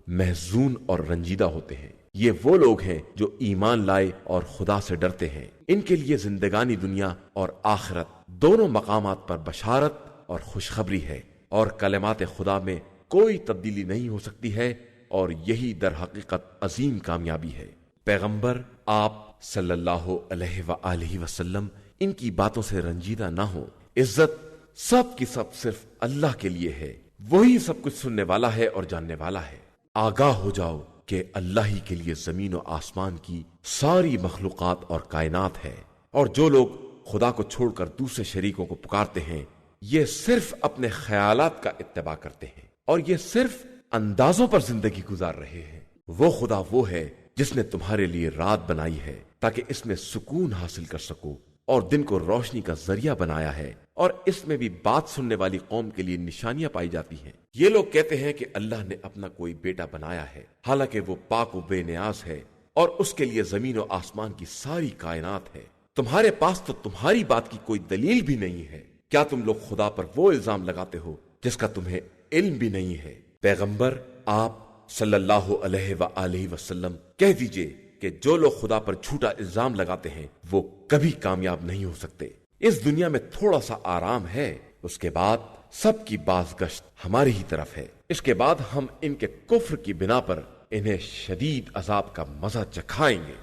محزون اور رنجیدہ ہوتے ہیں۔ یہ وہ لوگ ہیں جو ایمان لائے اور خدا سے ڈرتے ہیں۔ ان کے لیے زندگانی دنیا اور آخرت دونوں مقامات پر بشارت اور خوشخبری ہے، اور کلمات خدا میں کوئی تبدیلی نہیں ہو سکتی ہے، اور یہی در حقیقت عظیم کامیابی ہے۔ پیغمبر آپ صلی اللہ علیہ وآلہ وسلم ان کی باتوں سے رنجیدہ نہ ہو۔ عزت سب کی سب صرف اللہ کے لیے ہے، وہی سب کچھ سننے والا ہے اور جاننے والا ہے۔ آگاہ ہو جاؤ کہ اللہ ہی کے لیے زمین و آسمان کی ساری مخلوقات اور کائنات ہے، اور جو لوگ خدا کو چھوڑ کر دوسرے شریکوں کو پکارتے ہیں، یہ صرف اپنے خیالات کا اتباع کرتے ہیں، اور یہ صرف اندازوں پر زندگی گزار رہے ہیں۔ وہ خدا وہ ہے جس نے تمہارے لیے رات بنائی ہے تاکہ اس میں سکون حاصل کر سکو، اور دن کو روشنی کا ذریعہ بنایا ہے، اور اس میں بھی بات سننے والی قوم کے لیے نشانیاں پائی جاتی ہیں۔ یہ لوگ کہتے ہیں کہ اللہ نے اپنا کوئی بیٹا بنایا ہے، حالانکہ وہ پاک و بے نیاز ہے، اور اس کے لیے زمین و آسمان کی ساری کائنات ہے۔ تمہارے پاس تو تمہاری بات کی کوئی دلیل بھی نہیں ہے۔ کیا تم لوگ خدا پر وہ الزام لگاتے ہو جس کا تمہیں علم بھی نہیں ہے؟ پیغمبر آپ صلی اللہ علیہ وآلہ وسلم کہہ دیجئے کہ جو لوگ خدا پر جھوٹا الزام لگاتے ہیں وہ کبھی کامیاب نہیں ہو سکتے۔ اس دنیا میں تھوڑا سا آرام ہے، اس کے بعد سب کی بازگشت ہماری ہی طرف ہے۔ اس کے بعد ہم ان کے کفر کی بنا پر انہیں شدید عذاب کا مزہ چکھائیں گے۔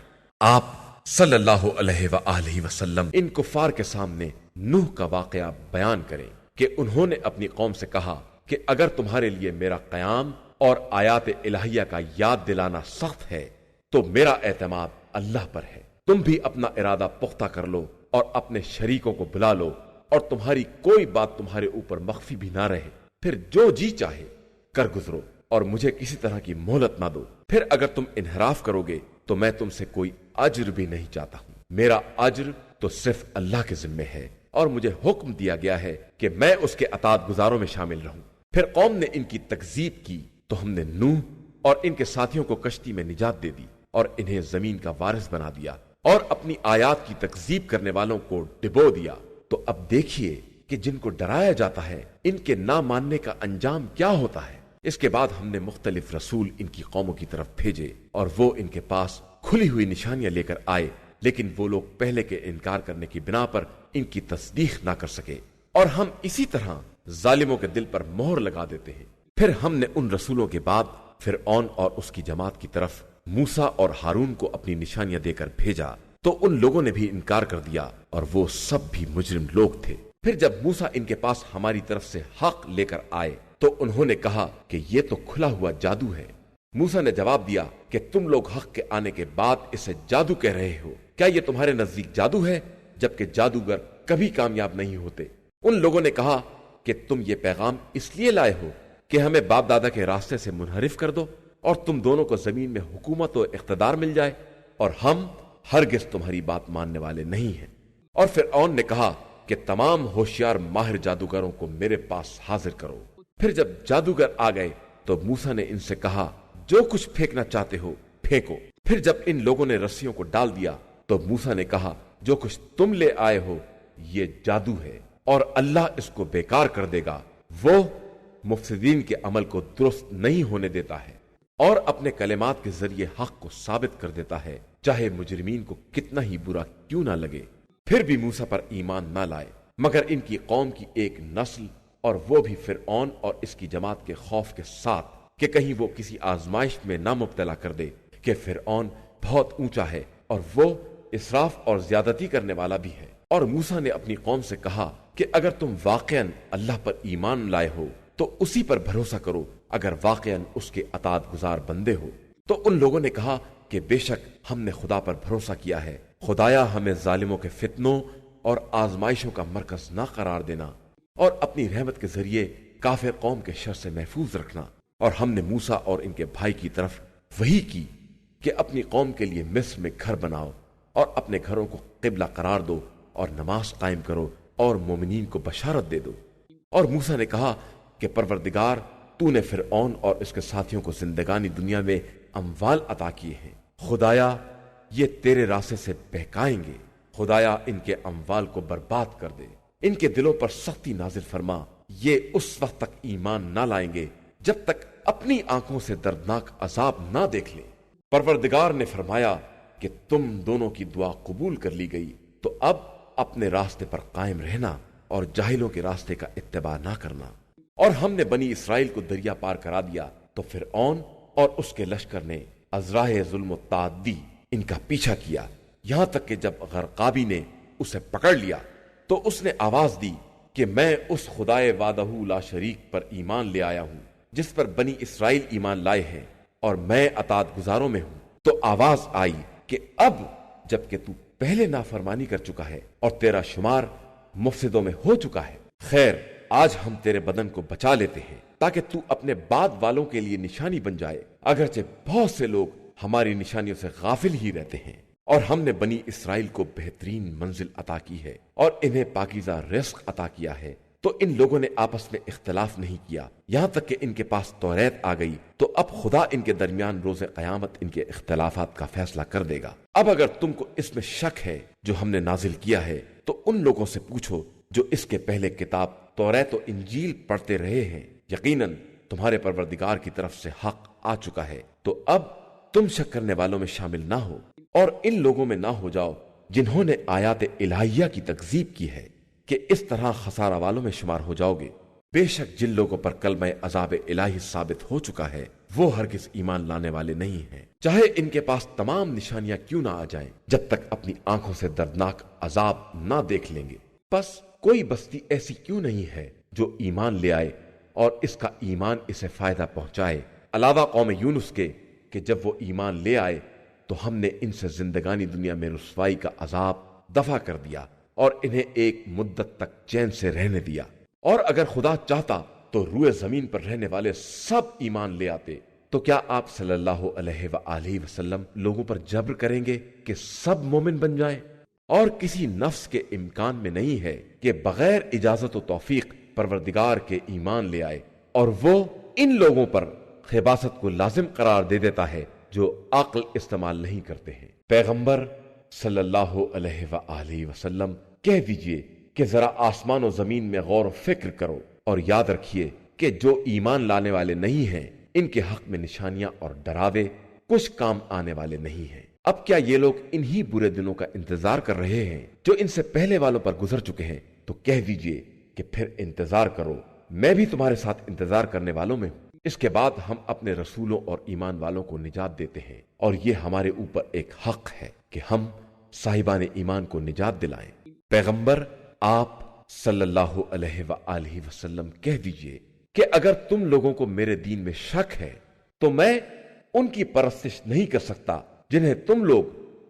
آپ صلی اللہ علیہ وآلہ وسلم ان کفار کے سامنے نوح کا واقعہ بیان کریں کہ انہوں نے اپنی قوم سے کہا کہ اگر تمہارے لیے میرا قیام اور آیات الہیہ کا یاد دلانا سخت ہے تو میرا اعتماد اللہ پر ہے۔ تم بھی اپنا ارادہ پختہ کر لو اور اپنے شریکوں کو بلا لو، اور تمہاری کوئی بات تمہارے اوپر مخفی بھی نہ رہے، پھر جو جی چاہے کر گزرو، اور مجھے کسی طرح کی مہلت نہ دو۔ پھر اگر تم انحراف کرو گے تو میں تم سے کوئی اجر بھی نہیں چاہتا ہوں، میرا اجر تو صرف اللہ کے ذمے ہے، اور مجھے حکم دیا گیا ہے کہ میں اس کے اطاعت گزاروں میں شامل رہوں۔ پھر قوم نے ان کی تکذیب کی تو ہم نے نوح اور ان کے ساتھیوں کو کشتی میں نجات دے دی، اور انہیں زمین کا وارث بنا دیا، اور اپنی آیات کی تکذیب کرنے والوں کو ڈبو دیا۔ تو اب دیکھیے کہ جن کو ڈرایا جاتا ہے ان کے نہ ماننے کا انجام کیا ہوتا ہے۔ اس کے بعد ہم نے مختلف رسول ان کی قوموں کی طرف بھیجے، اور وہ ان کے پاس کھلی ہوئی نشانیاں لے کر آئے، لیکن وہ لوگ پہلے کے انکار کرنے کی بنا پر ان کی تصدیق نہ کر سکے، اور ہم اسی طرح ظالموں کے دل پر مہر لگا دیتے ہیں۔ پھر ہم نے ان رسولوں کے بعد فرعون اور اس کی جماعت کی طرف موسیٰ اور ہارون کو اپنی نشانیاں دے کر بھیجا، تو ان لوگوں نے بھی انکار کر دیا، اور وہ سب بھی مجرم لوگ تھے۔ پھر جب موسیٰ ان کے پاس ہماری طرف سے حق لے کر آئے تو انہوں نے کہا کہ یہ تو کھلا ہوا جادو ہے۔ موسیٰ نے جواب دیا کہ تم لوگ حق کے آنے کے بعد اسے جادو کہہ رہے ہو، کیا یہ تمہارے نزدیک جادو ہے؟ جبکہ جادوگر کبھی کامیاب نہیں ہوتے۔ ان لوگوں نے کہا کہ تم یہ پیغام اس لیے لائے ہو کہ ہمیں باپ دادا کے راستے سے منحرف کر دو اور تم دونوں کو زمین میں حکومت و اقتدار مل جائے، اور ہم ہرگز تمہاری بات ماننے والے نہیں ہیں۔ اور فرعون نے کہا کہ تمام ہوشیار ماہر جادوگروں کو میرے پاس حاضر کرو۔ پھر جب جادوگر آ گئے تو موسیٰ نے ان سے کہا جو کچھ پھینکنا چاہتے ہو پھینکو۔ پھر جب ان لوگوں نے رسیوں کو ڈال دیا تو موسیٰ نے کہا جو کچھ تم لے آئے ہو یہ جادو ہے اور اللہ اس کو بیکار کر دے گا، وہ مفسدین کے عمل کو درست نہیں ہونے دیتا ہے اور اپنے کلمات کے ذریعے حق کو ثابت کر دیتا ہے، چاہے مجرمین کو کتنا ہی برا کیوں نہ لگے۔ پھر بھی موسیٰ پر ایمان نہ لائے مگر ان کی قوم کی ایک نسل، اور وہ بھی فرعون اور اس کی جماعت کے خوف کے ساتھ کہ کہیں وہ کسی آزمائش میں نہ مبتلا کر دے، کہ فرعون بہت اونچا ہے اور وہ اسراف اور زیادتی کرنے والا بھی ہے۔ اور موسیٰ نے اپنی قوم سے کہا کہ اگر تم واقعاً اللہ پر ایمان لائے ہو تو اسی پر بھروسہ کرو، اگر واقعاً اس کے اطاعت گزار بندے ہو۔ تو ان لوگوں نے کہا کہ بے شک ہم نے خدا پر بھروسہ کیا ہے، خدایا ہمیں ظالموں کے فتنوں اور آزمائشوں کا مرکز نہ قرار دینا اور اپنی رحمت کے ذریعے کافر قوم کے شر سے محفوظ رکھنا۔ اور ہم نے موسیٰ اور ان کے بھائی کی طرف وحی کی کہ اپنی قوم کے لیے مصر میں گھر بناؤ اور اپنے گھروں کو قبلہ قرار دو اور نماز قائم کرو اور مومنین کو بشارت دے دو۔ اور موسیٰ نے کہا کہ پروردگار تو نے فرعون اور اس کے ساتھیوں کو زندگانی دنیا میں اموال عطا کیے ہیں، خدایا یہ تیرے راستے سے بہکائیں گے، خدایا ان کے اموال کو برباد کر دے، ان کے دلوں پر سختی نازل فرما، یہ اس وقت تک ایمان نہ لائیں گے جب تک اپنی آنکھوں سے دردناک عذاب نہ دیکھ لیں۔ پروردگار نے فرمایا کہ تم دونوں کی دعا قبول کر لی گئی، تو اب اپنے راستے پر قائم رہنا اور جاہلوں کے راستے کا اتباع نہ کرنا۔ اور ہم نے بنی اسرائیل کو دریا پار کرا دیا تو فرعون اور اس کے لشکر نے ازراہ ظلم و تعدی ان کا پیچھا کیا، یہاں تک کہ جب غرقابی نے اسے پکڑ لیا تو اس نے آواز دی کہ میں اس خدائے وحدہ لا شریک پر ایمان لے آیا ہوں جس پر بنی اسرائیل ایمان لائے ہیں، اور میں اطاعت گزاروں میں ہوں۔ تو آواز آئی کہ اب جب کہ تو پہلے نافرمانی کر چکا ہے اور تیرا شمار مفسدوں میں ہو چکا ہے، خیر آج ہم تیرے بدن کو بچا لیتے ہیں تاکہ تو اپنے بعد والوں کے لیے نشانی بن جائے، اگرچہ بہت سے لوگ ہماری نشانیوں سے غافل ہی رہتے ہیں۔ اور ہم نے بنی اسرائیل کو بہترین منزل عطا کی ہے اور انہیں پاکیزہ رزق عطا کیا ہے، تو ان لوگوں نے آپس میں اختلاف نہیں کیا یہاں تک کہ ان کے پاس توریت آ گئی، تو اب خدا ان کے درمیان روز قیامت ان کے اختلافات کا فیصلہ کر دے گا۔ اب اگر تم کو اس میں شک ہے جو ہم نے نازل کیا ہے تو ان لوگوں سے پوچھو جو اس کے پہلے کتاب توریت و انجیل پڑھتے رہے ہیں، یقیناً تمہارے پروردگار کی طرف سے حق آ چکا ہے، تو اب تم شک کرنے والوں میں شامل نہ ہو اور ان لوگوں میں نہ ہو جاؤ جنہوں نے آیات الہیہ کی تکذیب کی ہے، کہ اس طرح خسارہ والوں میں شمار ہو جاؤ گے۔ بے شک جن لوگوں پر کلمہ عذاب الہی ثابت ہو چکا ہے وہ ہرگز ایمان لانے والے نہیں ہیں، چاہے ان کے پاس تمام نشانیاں کیوں نہ آ جائیں، جب تک اپنی آنکھوں سے دردناک عذاب نہ دیکھ لیں گے۔ بس کوئی بستی ایسی کیوں نہیں ہے جو ایمان لے آئے اور اس کا ایمان اسے فائدہ پہنچائے، علاوہ قوم یونس کے کہ جب وہ ایمان لے آئے تو ہم نے ان سے زندگانی دنیا میں رسوائی کا عذاب دفع کر دیا اور انہیں ایک مدت تک چین سے رہنے دیا۔ اور اگر خدا چاہتا تو روئے زمین پر رہنے والے سب ایمان لے آتے، تو کیا آپ صلی اللہ علیہ وآلہ وسلم لوگوں پر جبر کریں گے کہ سب مومن بن جائیں؟ اور کسی نفس کے امکان میں نہیں ہے کہ بغیر اجازت و توفیق پروردگار کے ایمان لے آئے، اور وہ ان لوگوں پر خباثت کو لازم قرار دے دیتا ہے جو عقل استعمال نہیں کرتے ہیں۔ پیغمبر صلی اللہ علیہ وآلہ وسلم کہہ دیجئے کہ ذرا آسمان و زمین میں غور و فکر کرو اور یاد رکھیے کہ جو ایمان لانے والے نہیں ہیں ان کے حق میں نشانیاں اور ڈراوے کچھ کام آنے والے نہیں ہیں۔ اب کیا یہ لوگ انہی برے دنوں کا انتظار کر رہے ہیں جو ان سے پہلے والوں پر گزر چکے ہیں؟ تو کہہ دیجئے کہ پھر انتظار کرو، میں بھی تمہارے ساتھ انتظار کرنے والوں میں ہوں۔ اس کے بعد ہم اپنے رسولوں اور ایمان والوں کو نجات دیتے ہیں، اور یہ ہمارے اوپر ایک حق ہے کہ ہم صاحبان ایمان کو نجات دلائیں۔ پیغمبر آپ صلی اللہ علیہ وآلہ وسلم کہہ دیجئے کہ اگر تم لوگوں کو میرے دین میں شک ہے تو میں ان کی پرستش نہیں کر سکتا جنہیں تم لوگ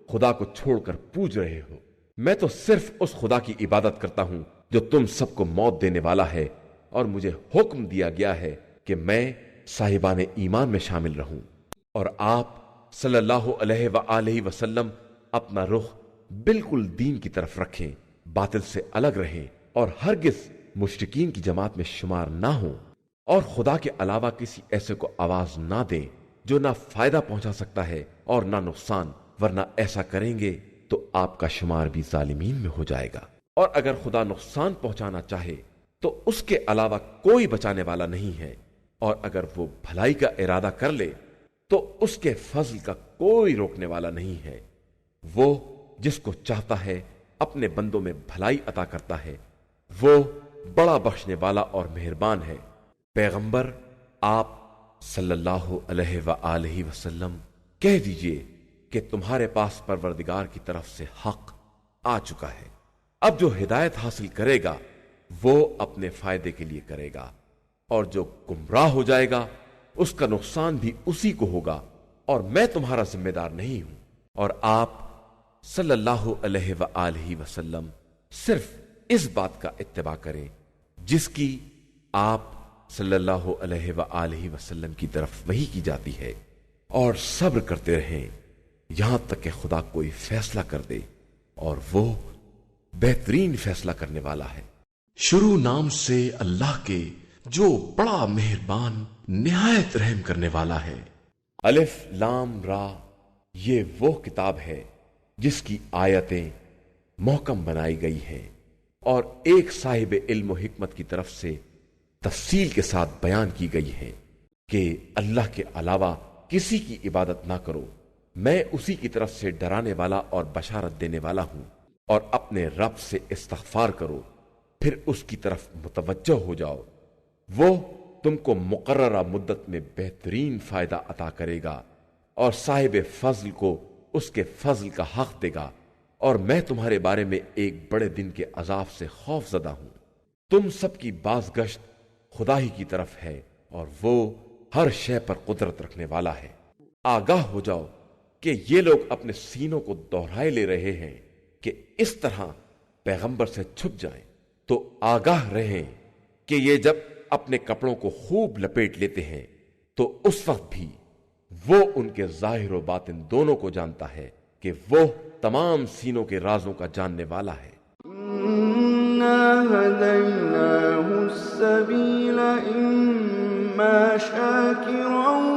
خدا کو چھوڑ کر پوج رہے ہو۔ میں تو صرف اس خدا کی عبادت کرتا ہوں جو تم سب کو موت دینے والا ہے اور مجھے حکم دیا گیا ہے کہ میں صاحبان ایمان میں شامل رہوں، اور آپ صلی اللہ علیہ وآلہ وسلم اپنا رخ بالکل دین کی طرف رکھیں، باطل سے الگ رہیں اور ہرگز مشرکین کی جماعت میں شمار نہ ہوں، اور خدا کے علاوہ کسی ایسے کو آواز نہ دیں جو نہ فائدہ پہنچا سکتا ہے اور نہ نقصان، ورنہ ایسا کریں گے تو آپ کا شمار بھی ظالمین میں ہو جائے گا۔ اور اگر خدا نقصان پہنچانا چاہے تو اس کے علاوہ کوئی بچانے والا نہیں ہے، اور اگر وہ بھلائی کا ارادہ کر لے تو اس کے فضل کا کوئی روکنے والا نہیں ہے۔ وہ جس کو چاہتا ہے اپنے بندوں میں بھلائی عطا کرتا ہے، وہ بڑا بخشنے والا اور مہربان ہے۔ پیغمبر آپ صلی اللہ علیہ وآلہ وسلم کہہ دیجئے کہ تمہارے پاس پروردگار کی طرف سے حق آ چکا ہے، اب جو ہدایت حاصل کرے گا وہ اپنے فائدے کے لیے کرے گا، اور جو گمراہ ہو جائے گا اس کا نقصان بھی اسی کو ہوگا، اور میں تمہارا ذمہ دار نہیں ہوں۔ اور آپ صلی اللہ علیہ وآلہ وسلم صرف اس بات کا اتباع کریں جس کی آپ صلی اللہ علیہ وآلہ وسلم کی طرف وحی کی جاتی ہے، اور صبر کرتے رہیں یہاں تک کہ خدا کوئی فیصلہ کر دے، اور وہ بہترین فیصلہ کرنے والا ہے۔ شروع نام سے اللہ کے جو بڑا مہربان نہایت رحم کرنے والا ہے۔ الف لام را، یہ وہ کتاب ہے جس کی آیتیں محکم بنائی گئی ہیں اور ایک صاحب علم و حکمت کی طرف سے تفصیل کے ساتھ بیان کی گئی ہیں کہ اللہ کے علاوہ کسی کی عبادت نہ کرو، میں اسی کی طرف سے ڈرانے والا اور بشارت دینے والا ہوں، اور اپنے رب سے استغفار کرو، پھر اس کی طرف متوجہ ہو جاؤ، وہ تم کو مقررہ مدت میں بہترین فائدہ عطا کرے گا، اور صاحب فضل کو اس کے فضل کا حق دے گا، اور میں تمہارے بارے میں ایک بڑے دن کے عذاب سے خوف زدہ ہوں۔ تم سب کی بازگشت خدا ہی کی طرف ہے، اور وہ ہر شے پر قدرت رکھنے والا ہے۔ آگاہ ہو جاؤ کہ یہ لوگ اپنے سینوں کو دوہرائے لے رہے ہیں کہ اس طرح پیغمبر سے چھپ جائیں، تو آگاہ رہیں کہ یہ جب اپنے کپڑوں کو خوب لپیٹ لیتے ہیں تو اس وقت بھی وہ ان کے ظاہر و باطن دونوں کو جانتا ہے کہ وہ تمام سینوں کے رازوں کا جاننے والا ہے۔ إِنَّا هَدَيْنَاهُ السَّبِيلَ إِمَّا شَاكِرًا